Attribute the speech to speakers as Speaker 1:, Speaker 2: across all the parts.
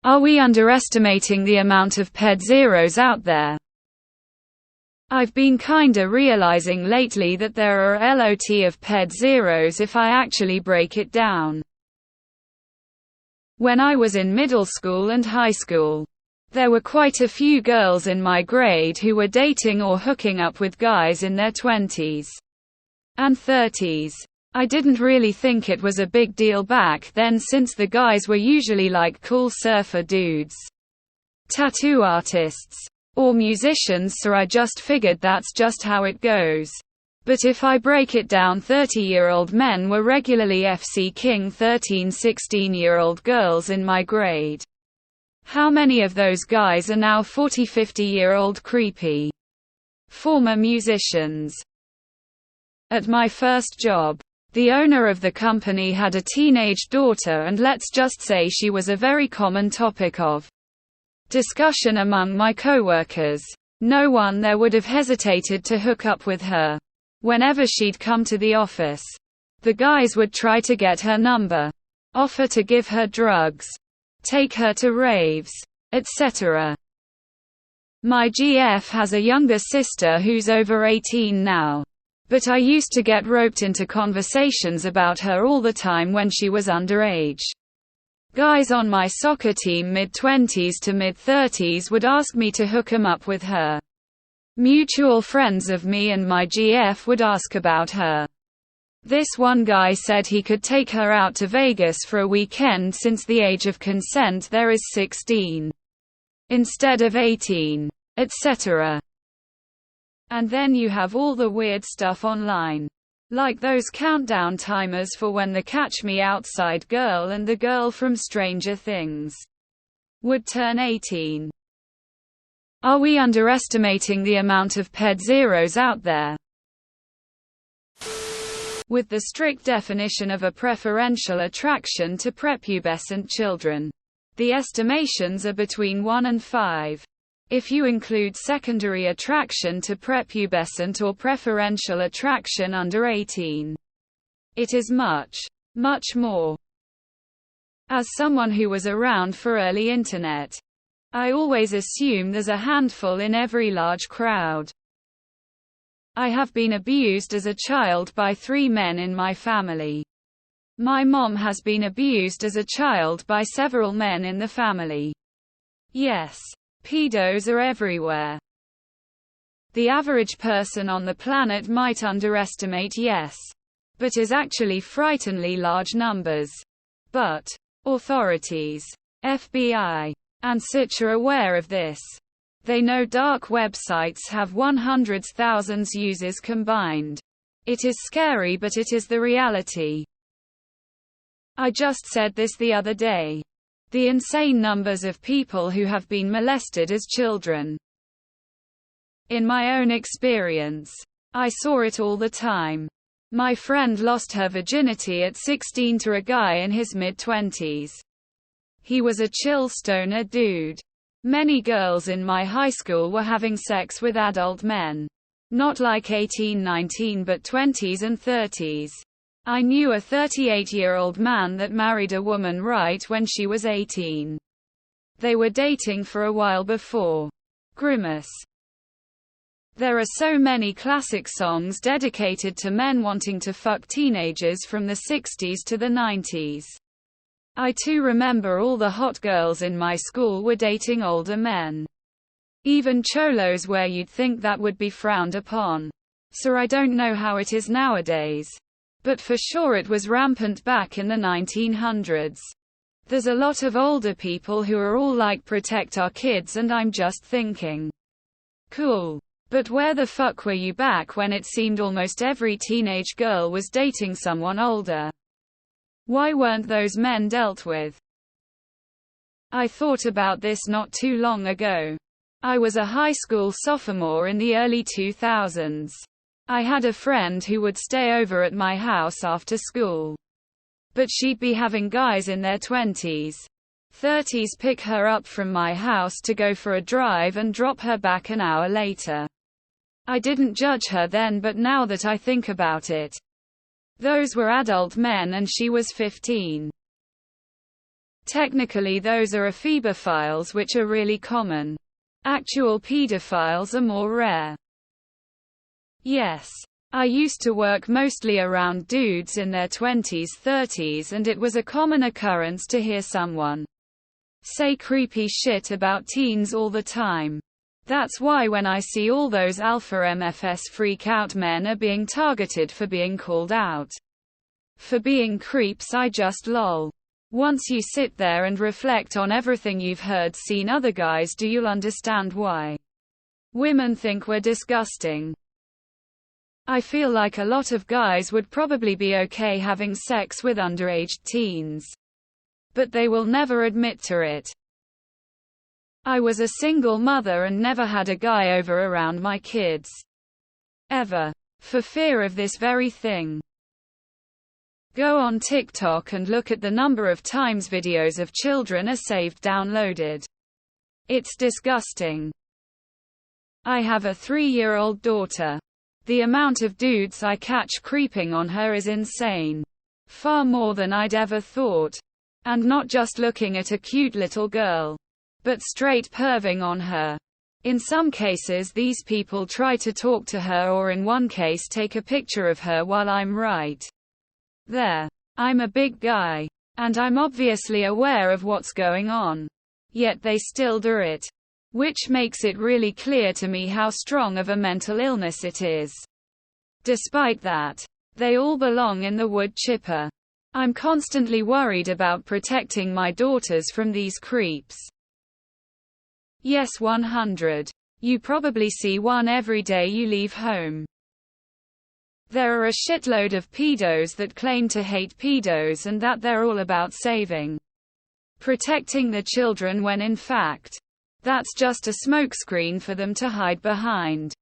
Speaker 1: Are we underestimating the amount of ped0s out there? I've been kinda realizing lately that there are a lot of ped0s if I actually break it down. When I was in middle school and high school, there were quite a few girls in my grade who were dating or hooking up with guys in their 20s and 30s. I didn't really think it was a big deal back then since the guys were usually like cool surfer dudes, tattoo artists, or musicians, so I just figured that's just how it goes. But if I break it down, 30-year-old men were regularly king 13-16-year-old girls in my grade. How many of those guys are now 40-50-year-old creepy former musicians? At my first job, the owner of the company had a teenage daughter, and let's just say she was a very common topic of discussion among my coworkers. No one there would have hesitated to hook up with her. Whenever she'd come to the office, the guys would try to get her number, offer to give her drugs, take her to raves, etc. My GF has a younger sister who's over 18 now, but I used to get roped into conversations about her all the time when she was underage. Guys on my soccer team mid-20s to mid-30s would ask me to hook 'em up with her. Mutual friends of me and my GF would ask about her. This one guy said he could take her out to Vegas for a weekend since the age of consent there is 16 instead of 18, etc. And then you have all the weird stuff online, like those countdown timers for when the Catch Me Outside girl and the girl from Stranger Things would turn 18. Are we underestimating the amount of ped0s out there? With the strict definition of a preferential attraction to prepubescent children, the estimations are between 1 and 5. If you include secondary attraction to prepubescent or preferential attraction under 18, it is much, much more. As someone who was around for early internet, I always assume there's a handful in every large crowd. I have been abused as a child by 3 men in my family. My mom has been abused as a child by several men in the family. Yes, pedos are everywhere. The average person on the planet might underestimate yes, but is actually frighteningly large numbers. But authorities, FBI, and such are aware of this. They know dark websites have hundreds thousands users combined. It is scary, but it is the reality. I just said this the other day. The insane numbers of people who have been molested as children. In my own experience, I saw it all the time. My friend lost her virginity at 16 to a guy in his mid-20s. He was a chill stoner dude. Many girls in my high school were having sex with adult men. Not like 18, 19 but 20s and 30s. I knew a 38-year-old man that married a woman right when she was 18. They were dating for a while before. Grimace. There are so many classic songs dedicated to men wanting to fuck teenagers from the 60s to the 90s. I too remember all the hot girls in my school were dating older men. Even cholos, where you'd think that would be frowned upon. So I don't know how it is nowadays. But for sure it was rampant back in the 1900s. There's a lot of older people who are all like protect our kids, and I'm just thinking, cool. But where the fuck were you back when it seemed almost every teenage girl was dating someone older? Why weren't those men dealt with? I thought about this not too long ago. I was a high school sophomore in the early 2000s. I had a friend who would stay over at my house after school. But she'd be having guys in their 20s, 30s pick her up from my house to go for a drive and drop her back an hour later. I didn't judge her then, but now that I think about it, those were adult men and she was 15. Technically those are ephebophiles, which are really common. Actual pedophiles are more rare. Yes. I used to work mostly around dudes in their 20s, 30s, and it was a common occurrence to hear someone say creepy shit about teens all the time. That's why when I see all those alpha MFS freak out men are being targeted for being called out for being creeps, I just lol. Once you sit there and reflect on everything you've heard, seen other guys do, you'll understand why women think we're disgusting. I feel like a lot of guys would probably be okay having sex with underage teens, but they will never admit to it. I was a single mother and never had a guy over around my kids. Ever. For fear of this very thing. Go on TikTok and look at the number of times videos of children are saved downloaded. It's disgusting. I have a 3-year-old daughter. The amount of dudes I catch creeping on her is insane. Far more than I'd ever thought. And not just looking at a cute little girl, but straight perving on her. In some cases these people try to talk to her, or in one case take a picture of her while I'm right there. I'm a big guy, and I'm obviously aware of what's going on. Yet they still do it. Which makes it really clear to me how strong of a mental illness it is. Despite that, they all belong in the wood chipper. I'm constantly worried about protecting my daughters from these creeps. Yes, 100. You probably see one every day you leave home. There are a shitload of pedos that claim to hate pedos and that they're all about protecting the children, when in fact, that's just a smokescreen for them to hide behind.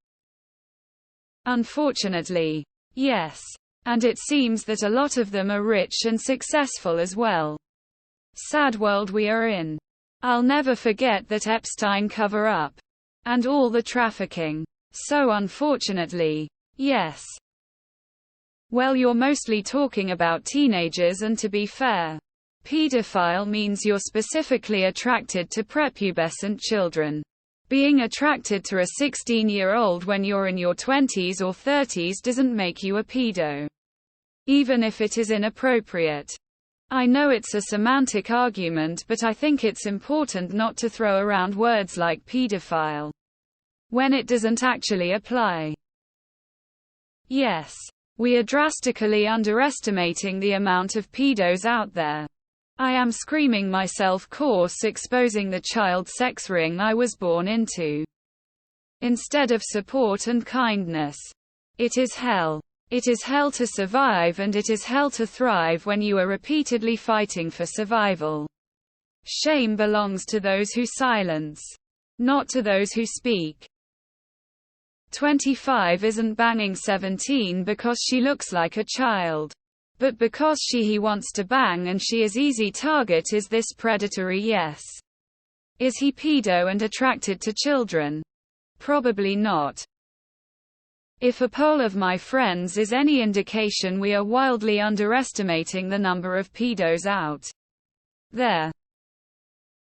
Speaker 1: Unfortunately. Yes. And it seems that a lot of them are rich and successful as well. Sad world we are in. I'll never forget that Epstein cover-up. And all the trafficking. So unfortunately. Yes. Well, you're mostly talking about teenagers, and to be fair, pedophile means you're specifically attracted to prepubescent children. Being attracted to a 16-year-old when you're in your 20s or 30s doesn't make you a pedo. Even if it is inappropriate. I know it's a semantic argument, but I think it's important not to throw around words like pedophile when it doesn't actually apply. Yes. We are drastically underestimating the amount of pedos out there. I am screaming myself coarse, exposing the child sex ring I was born into. Instead of support and kindness. It is hell. It is hell to survive, and it is hell to thrive when you are repeatedly fighting for survival. Shame belongs to those who silence, not to those who speak. 25 isn't banging 17 because she looks like a child, but because he wants to bang and she is easy target. Is this predatory? Yes. Is he pedo and attracted to children? Probably not. If a poll of my friends is any indication, we are wildly underestimating the number of pedos out there.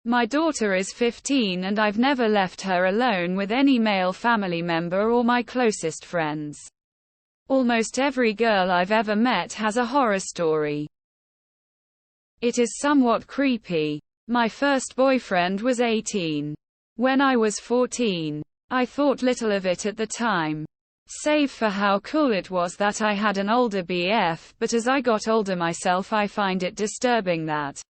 Speaker 1: My daughter is 15 and I've never left her alone with any male family member or my closest friends. Almost every girl I've ever met has a horror story. It is somewhat creepy. My first boyfriend was 18. When I was 14. I thought little of it at the time, save for how cool it was that I had an older BF, but as I got older myself I find it disturbing that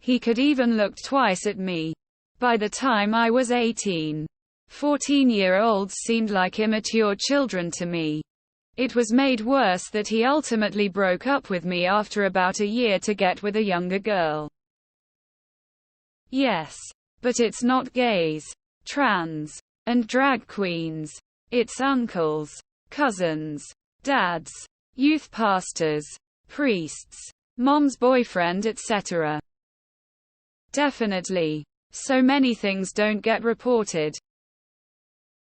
Speaker 1: he could even look twice at me. By the time I was 18, 14-year-olds seemed like immature children to me. It was made worse that he ultimately broke up with me after about a year to get with a younger girl. Yes. But it's not gays, trans, and drag queens. It's uncles, cousins, dads, youth pastors, priests, mom's boyfriend, etc. Definitely. So many things don't get reported.